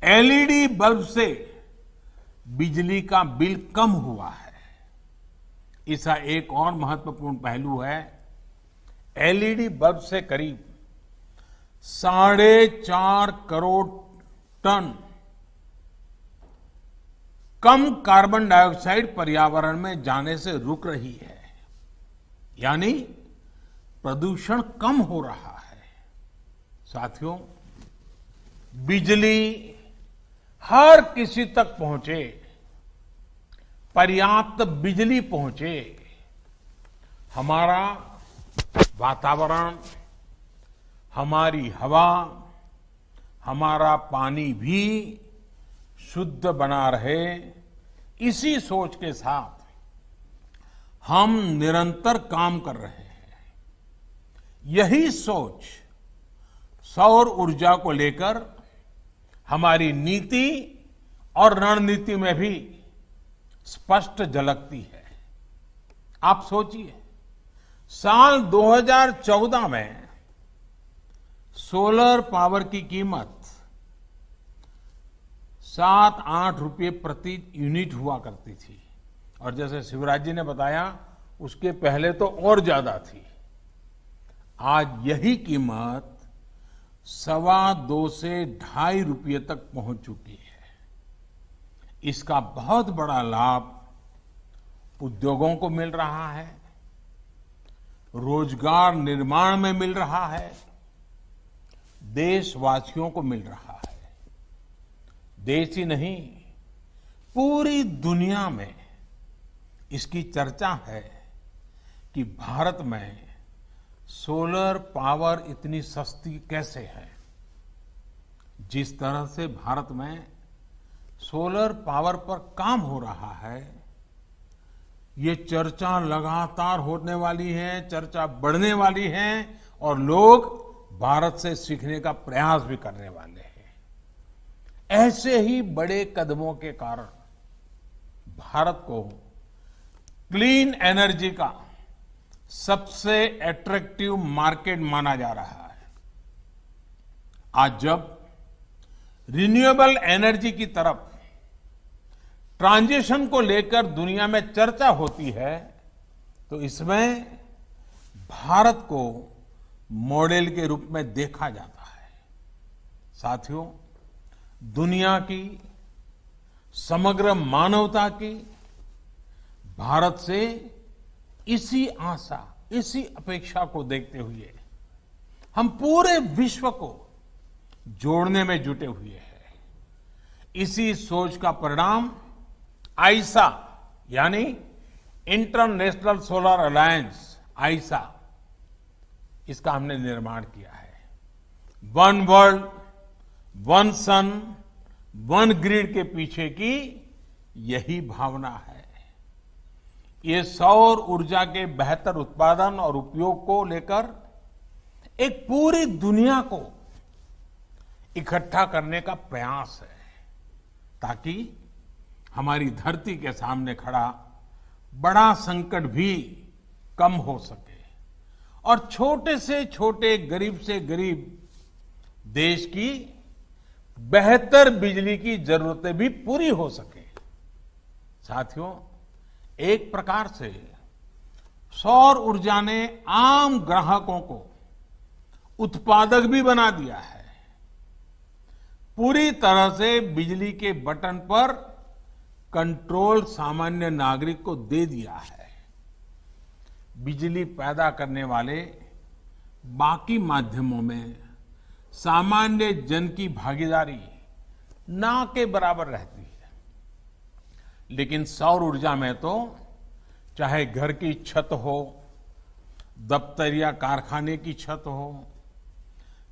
Speaker 2: एलईडी बल्ब से बिजली का बिल कम हुआ है। इसका एक और महत्वपूर्ण पहलू है, एलईडी बल्ब से करीब 4.5 करोड़ टन कम कार्बन डाइऑक्साइड पर्यावरण में जाने से रुक रही है। यानी प्रदूषण कम हो रहा है। साथियों, बिजली हर किसी तक पहुंचे, पर्याप्त बिजली पहुंचे, हमारा वातावरण, हमारी हवा, हमारा पानी भी शुद्ध बना रहे, इसी सोच के साथ हम निरंतर काम कर रहे हैं। यही सोच सौर ऊर्जा को लेकर हमारी नीति और रणनीति में भी स्पष्ट झलकती है। आप सोचिए, साल 2014 में सोलर पावर की कीमत 7-8 रुपये प्रति यूनिट हुआ करती थी और जैसे शिवराज जी ने बताया, उसके पहले तो और ज्यादा थी। आज यही कीमत 2.25 से 2.5 रुपये तक पहुंच चुकी है। इसका बहुत बड़ा लाभ उद्योगों को मिल रहा है, रोजगार निर्माण में मिल रहा है, देशवासियों को मिल रहा है। देश ही नहीं, पूरी दुनिया में इसकी चर्चा है कि भारत में सोलर पावर इतनी सस्ती कैसे है। जिस तरह से भारत में सोलर पावर पर काम हो रहा है, ये चर्चा लगातार होने वाली है, चर्चा बढ़ने वाली है और लोग भारत से सीखने का प्रयास भी करने वाले हैं। ऐसे ही बड़े कदमों के कारण भारत को क्लीन एनर्जी का सबसे अट्रैक्टिव मार्केट माना जा रहा है। आज जब रिन्यूएबल एनर्जी की तरफ ट्रांजिशन को लेकर दुनिया में चर्चा होती है, तो इसमें भारत को मॉडल के रूप में देखा जाता है। साथियों, दुनिया की, समग्र मानवता की भारत से इसी आशा, इसी अपेक्षा को देखते हुए हम पूरे विश्व को जोड़ने में जुटे हुए हैं। इसी सोच का परिणाम आईसा यानी इंटरनेशनल सोलर अलायंस, आईसा, इसका हमने निर्माण किया है। वन वर्ल्ड, वन सन, वन ग्रिड के पीछे की यही भावना है। ये सौर ऊर्जा के बेहतर उत्पादन और उपयोग को लेकर एक पूरी दुनिया को इकट्ठा करने का प्रयास है, ताकि हमारी धरती के सामने खड़ा बड़ा संकट भी कम हो सके और छोटे से छोटे, गरीब से गरीब देश की बेहतर बिजली की जरूरतें भी पूरी हो सके। साथियों, एक प्रकार से सौर ऊर्जा ने आम ग्राहकों को उत्पादक भी बना दिया है। पूरी तरह से बिजली के बटन पर कंट्रोल सामान्य नागरिक को दे दिया है। बिजली पैदा करने वाले बाकी माध्यमों में सामान्य जन की भागीदारी ना के बराबर रहती है, लेकिन सौर ऊर्जा में तो चाहे घर की छत हो, दफ्तर या कारखाने की छत हो,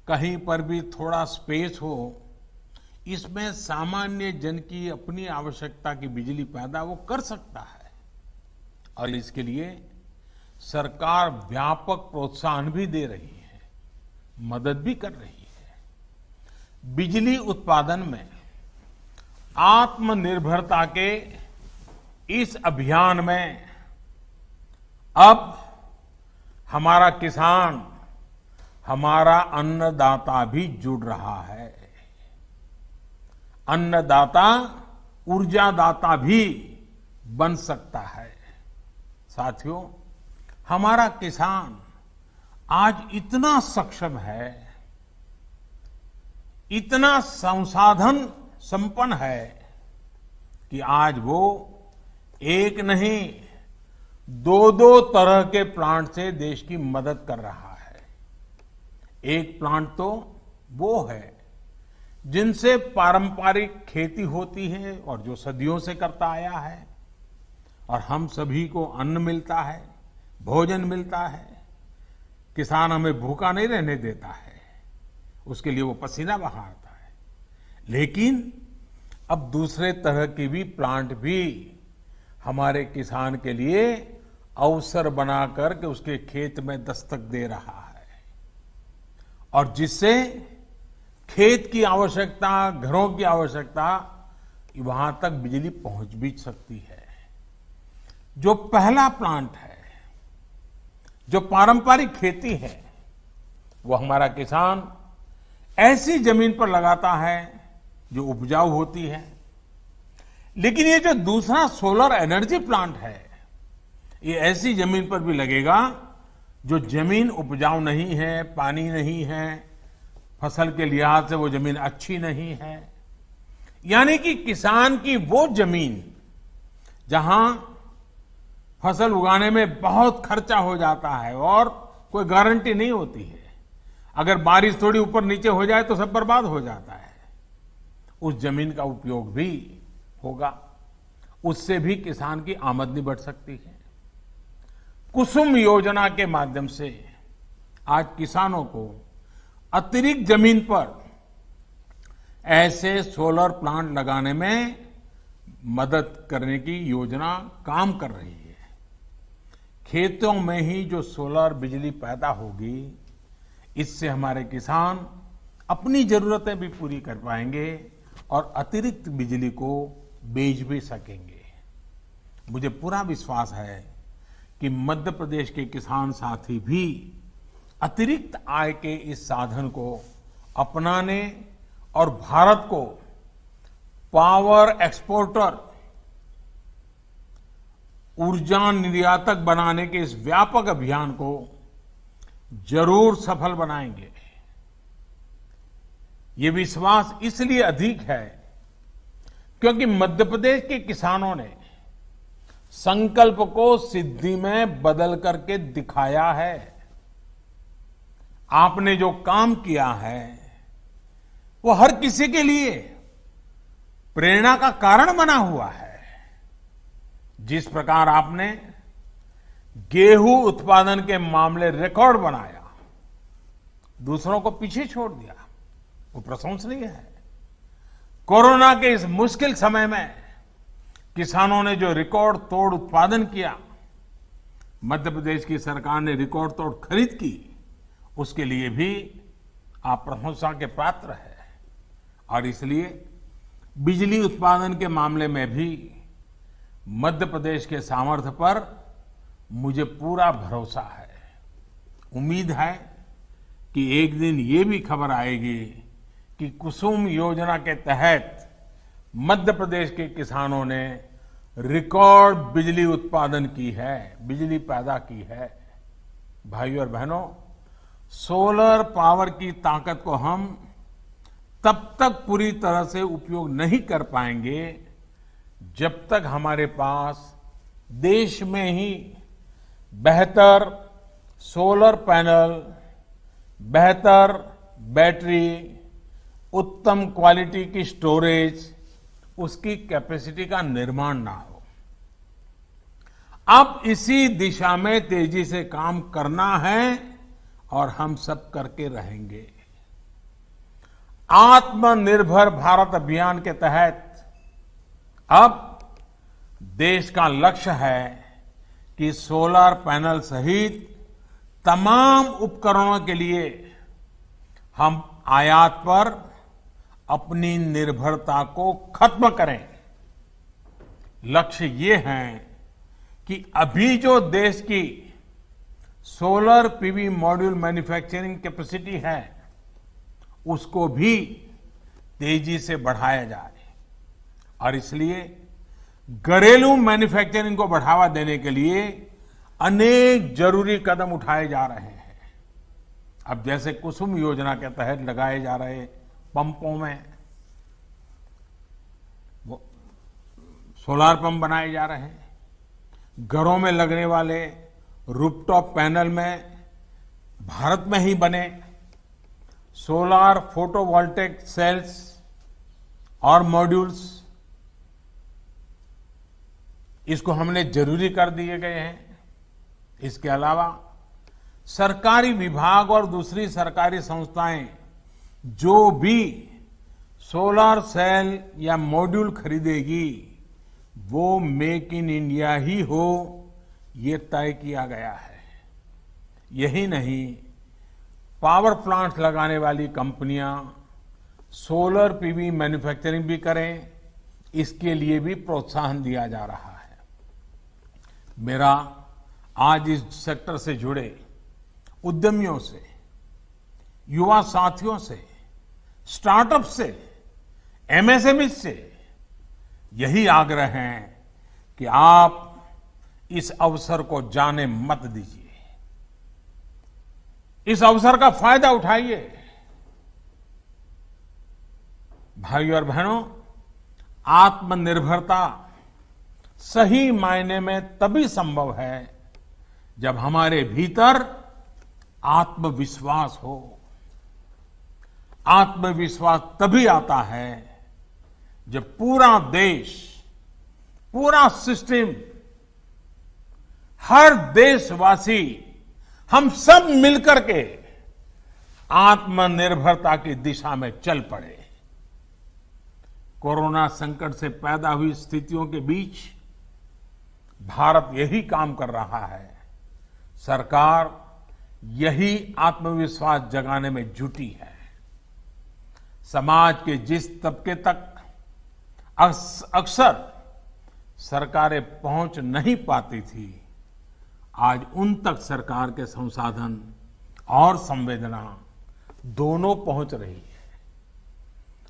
Speaker 2: कहीं पर भी थोड़ा स्पेस हो, इसमें सामान्य जन की अपनी आवश्यकता की बिजली पैदा वो कर सकता है। और इसके लिए सरकार व्यापक प्रोत्साहन भी दे रही है, मदद भी कर रही है। बिजली उत्पादन में आत्मनिर्भरता के इस अभियान में अब हमारा किसान, हमारा अन्नदाता भी जुड़ रहा है। अन्नदाता ऊर्जादाता भी बन सकता है। साथियों, हमारा किसान आज इतना सक्षम है, इतना संसाधन संपन्न है कि आज वो एक नहीं, दो तरह के प्लांट से देश की मदद कर रहा है। एक प्लांट तो वो है जिनसे पारंपरिक खेती होती है और जो सदियों से करता आया है, और हम सभी को अन्न मिलता है, भोजन मिलता है। किसान हमें भूखा नहीं रहने देता है, उसके लिए वो पसीना बहाता है। लेकिन अब दूसरे तरह की भी प्लांट भी हमारे किसान के लिए अवसर बनाकर के उसके खेत में दस्तक दे रहा है, और जिससे खेत की आवश्यकता, घरों की आवश्यकता, वहां तक बिजली पहुंच भी सकती है। जो पहला प्लांट है, जो पारंपरिक खेती है, वो हमारा किसान ऐसी जमीन पर लगाता है जो उपजाऊ होती है। लेकिन ये जो दूसरा सोलर एनर्जी प्लांट है, ये ऐसी जमीन पर भी लगेगा जो जमीन उपजाऊ नहीं है, पानी नहीं है, फसल के लिहाज से वो जमीन अच्छी नहीं है। यानी कि किसान की वो जमीन जहां फसल उगाने में बहुत खर्चा हो जाता है और कोई गारंटी नहीं होती है, अगर बारिश थोड़ी ऊपर नीचे हो जाए तो सब बर्बाद हो जाता है, उस जमीन का उपयोग भी होगा। उससे भी किसान की आमदनी बढ़ सकती है। कुसुम योजना के माध्यम से आज किसानों को अतिरिक्त जमीन पर ऐसे सोलर प्लांट लगाने में मदद करने की योजना काम कर रही है। खेतों में ही जो सोलर बिजली पैदा होगी, इससे हमारे किसान अपनी जरूरतें भी पूरी कर पाएंगे और अतिरिक्त बिजली को बेच भी सकेंगे। मुझे पूरा विश्वास है कि मध्य प्रदेश के किसान साथी भी अतिरिक्त आय के इस साधन को अपनाने और भारत को पावर एक्सपोर्टर, ऊर्जा निर्यातक बनाने के इस व्यापक अभियान को जरूर सफल बनाएंगे। ये विश्वास इसलिए अधिक है क्योंकि मध्य प्रदेश के किसानों ने संकल्प को सिद्धि में बदल करके दिखाया है। आपने जो काम किया है वो हर किसी के लिए प्रेरणा का कारण बना हुआ है। जिस प्रकार आपने गेहूं उत्पादन के मामले रिकॉर्ड बनाया, दूसरों को पीछे छोड़ दिया, वो प्रशंसनीय है। कोरोना के इस मुश्किल समय में किसानों ने जो रिकॉर्ड तोड़ उत्पादन किया, मध्य प्रदेश की सरकार ने रिकॉर्ड तोड़ खरीद की, उसके लिए भी आप प्रशंसा के पात्र हैं। और इसलिए बिजली उत्पादन के मामले में भी मध्य प्रदेश के सामर्थ्य पर मुझे पूरा भरोसा है। उम्मीद है कि एक दिन ये भी खबर आएगी कि कुसुम योजना के तहत मध्य प्रदेश के किसानों ने रिकॉर्ड बिजली उत्पादन की है, बिजली पैदा की है। भाइयों और बहनों, सोलर पावर की ताकत को हम तब तक पूरी तरह से उपयोग नहीं कर पाएंगे जब तक हमारे पास देश में ही बेहतर सोलर पैनल, बेहतर बैटरी, उत्तम क्वालिटी की स्टोरेज, उसकी कैपेसिटी का निर्माण ना हो। अब इसी दिशा में तेजी से काम करना है और हम सब करके रहेंगे। आत्मनिर्भर भारत अभियान के तहत अब देश का लक्ष्य है कि सोलर पैनल सहित तमाम उपकरणों के लिए हम आयात पर अपनी निर्भरता को खत्म करें। लक्ष्य ये है कि अभी जो देश की solar PV module manufacturing capacity है, उसको भी तेजी से बढ़ाया जाए और इसलिए घरेलू मैन्युफैक्चरिंग को बढ़ावा देने के लिए अनेक जरूरी कदम उठाए जा रहे हैं। अब जैसे कुसुम योजना के तहत लगाए जा रहे पंपों में वो सोलार पंप बनाए जा रहे हैं, घरों में लगने वाले रूफटॉप पैनल में भारत में ही बने सोलार फोटोवोल्टेक सेल्स और मॉड्यूल्स, इसको हमने जरूरी कर दिए गए हैं। इसके अलावा सरकारी विभाग और दूसरी सरकारी संस्थाएं जो भी सोलर सेल या मॉड्यूल खरीदेगी वो मेक इन इंडिया ही हो, ये तय किया गया है। यही नहीं, पावर प्लांट लगाने वाली कंपनियां सोलर पीवी मैन्युफैक्चरिंग भी करें, इसके लिए भी प्रोत्साहन दिया जा रहा है। मेरा आज इस सेक्टर से जुड़े उद्यमियों से, युवा साथियों से, स्टार्टअप से, एमएसएमई से यही आग्रह है कि आप इस अवसर को जाने मत दीजिए, इस अवसर का फायदा उठाइए। भाइयों और बहनों, आत्मनिर्भरता सही मायने में तभी संभव है जब हमारे भीतर आत्मविश्वास हो। आत्मविश्वास तभी आता है जब पूरा देश, पूरा सिस्टम, हर देशवासी, हम सब मिलकर के आत्मनिर्भरता की दिशा में चल पड़े। कोरोना संकट से पैदा हुई स्थितियों के बीच भारत यही काम कर रहा है। सरकार यही आत्मविश्वास जगाने में जुटी है। समाज के जिस तबके तक अक्सर सरकारें पहुंच नहीं पाती थी, आज उन तक सरकार के संसाधन और संवेदना दोनों पहुंच रही है।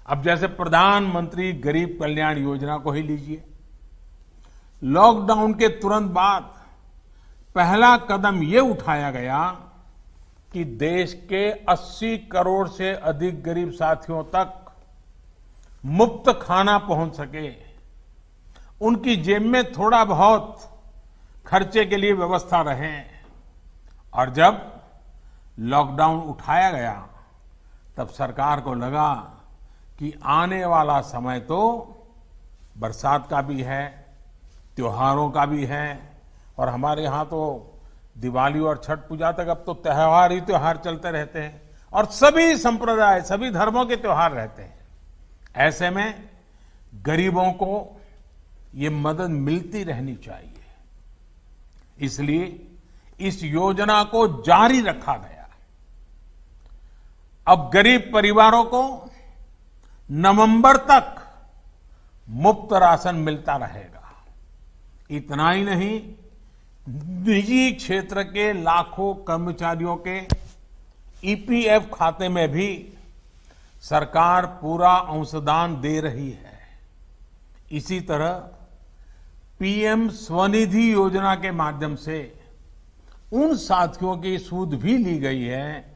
Speaker 2: अब जैसे प्रधानमंत्री गरीब कल्याण योजना को ही लीजिए। लॉकडाउन के तुरंत बाद पहला कदम ये उठाया गया कि देश के 80 करोड़ से अधिक गरीब साथियों तक मुफ्त खाना पहुंच सके, उनकी जेब में थोड़ा बहुत खर्चे के लिए व्यवस्था रहे। और जब लॉकडाउन उठाया गया तब सरकार को लगा कि आने वाला समय तो बरसात का भी है, त्योहारों का भी है, और हमारे यहाँ तो दिवाली और छठ पूजा तक अब तो त्योहार ही त्योहार चलते रहते हैं और सभी संप्रदाय, सभी धर्मों के त्योहार रहते हैं। ऐसे में गरीबों को ये मदद मिलती रहनी चाहिए, इसलिए इस योजना को जारी रखा गया। अब गरीब परिवारों को नवंबर तक मुफ्त राशन मिलता रहेगा। इतना ही नहीं, निजी क्षेत्र के लाखों कर्मचारियों के ईपीएफ खाते में भी सरकार पूरा अंशदान दे रही है। इसी तरह पीएम स्वनिधि योजना के माध्यम से उन साथियों की सूद भी ली गई है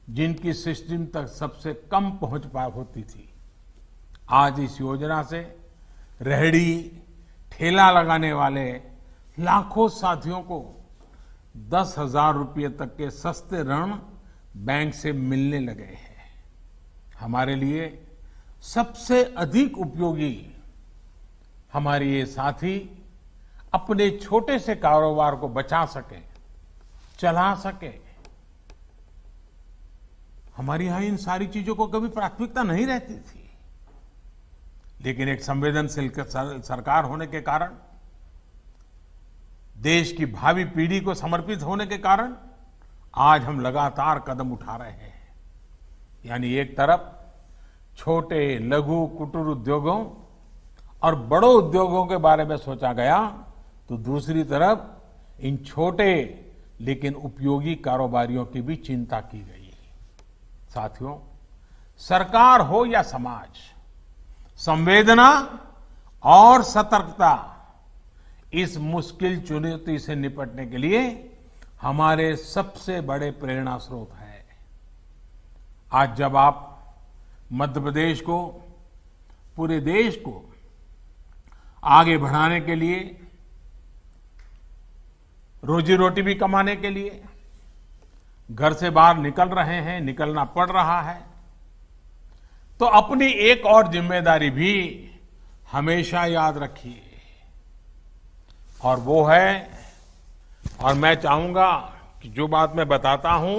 Speaker 2: जिनकी सिस्टम तक सबसे कम पहुंच होती थी। आज इस योजना से रेहड़ी ठेला लगाने वाले लाखों साथियों को 10,000 रुपये तक के सस्ते ऋण बैंक से मिलने लगे हैं। हमारे लिए सबसे अधिक उपयोगी हमारे ये साथी अपने छोटे से कारोबार को बचा सके, चला सके। हमारे यहां इन सारी चीजों को कभी प्राथमिकता नहीं रहती थी, लेकिन एक संवेदनशील सरकार होने के कारण, देश की भावी पीढ़ी को समर्पित होने के कारण आज हम लगातार कदम उठा रहे हैं। यानी एक तरफ छोटे लघु कुटीर उद्योगों और बड़ों उद्योगों के बारे में सोचा गया, तो दूसरी तरफ इन छोटे लेकिन उपयोगी कारोबारियों की भी चिंता की गई। साथियों, सरकार हो या समाज, संवेदना और सतर्कता इस मुश्किल चुनौती से निपटने के लिए हमारे सबसे बड़े प्रेरणा स्रोत है। आज जब आप मध्य प्रदेश को, पूरे देश को आगे बढ़ाने के लिए, रोजी रोटी भी कमाने के लिए घर से बाहर निकल रहे हैं, निकलना पड़ रहा है, तो अपनी एक और जिम्मेदारी भी हमेशा याद रखिए, और वो है, और मैं चाहूंगा कि जो बात मैं बताता हूं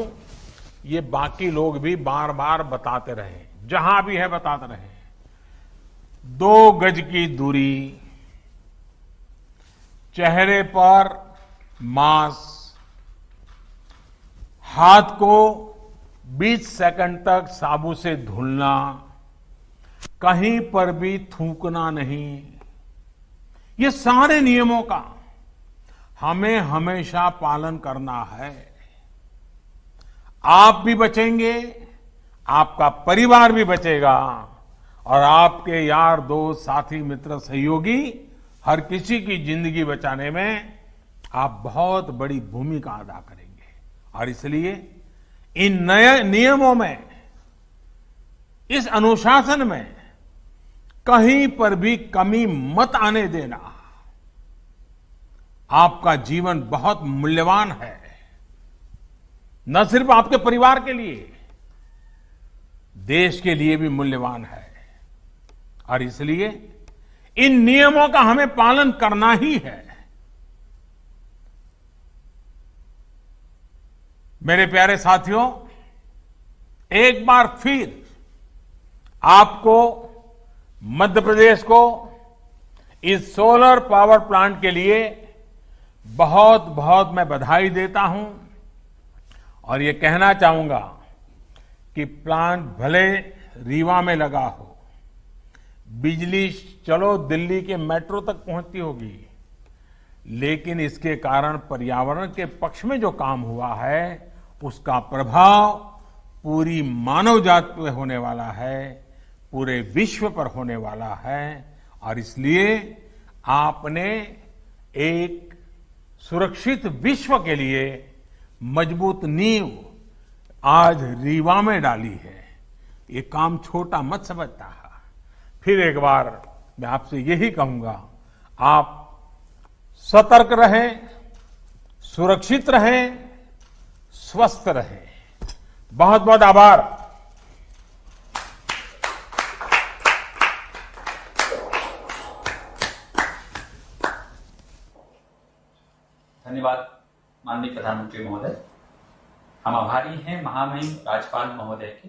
Speaker 2: ये बाकी लोग भी बार बार बताते रहें, जहां भी है बताते रहें। 2 गज की दूरी, चेहरे पर मास्क, हाथ को 20 सेकंड तक साबुन से धुलना, कहीं पर भी थूकना नहीं, ये सारे नियमों का हमें हमेशा पालन करना है। आप भी बचेंगे, आपका परिवार भी बचेगा, और आपके यार दोस्त साथी मित्र सहयोगी हर किसी की जिंदगी बचाने में आप बहुत बड़ी भूमिका अदा करेंगे। और इसलिए इन नए नियमों में, इस अनुशासन में कहीं पर भी कमी मत आने देना। आपका जीवन बहुत मूल्यवान है, न सिर्फ आपके परिवार के लिए, देश के लिए भी मूल्यवान है। और इसलिए इन नियमों का हमें पालन करना ही है। मेरे प्यारे साथियों, एक बार फिर आपको, मध्य प्रदेश को इस सोलर पावर प्लांट के लिए बहुत बहुत मैं बधाई देता हूं, और ये कहना चाहूंगा कि प्लांट भले रीवा में लगा हो, बिजली चलो दिल्ली के मेट्रो तक पहुंचती होगी, लेकिन इसके कारण पर्यावरण के पक्ष में जो काम हुआ है उसका प्रभाव पूरी मानव जाति पे होने वाला है, पूरे विश्व पर होने वाला है। और इसलिए आपने एक सुरक्षित विश्व के लिए मजबूत नींव आज रीवा में डाली है। ये काम छोटा मत समझता। फिर एक बार मैं आपसे यही कहूंगा, आप सतर्क रहें, सुरक्षित रहें, स्वस्थ रहें। बहुत बहुत आभार।
Speaker 3: धन्यवाद माननीय प्रधानमंत्री महोदय। हम आभारी हैं महामहिम राज्यपाल महोदय के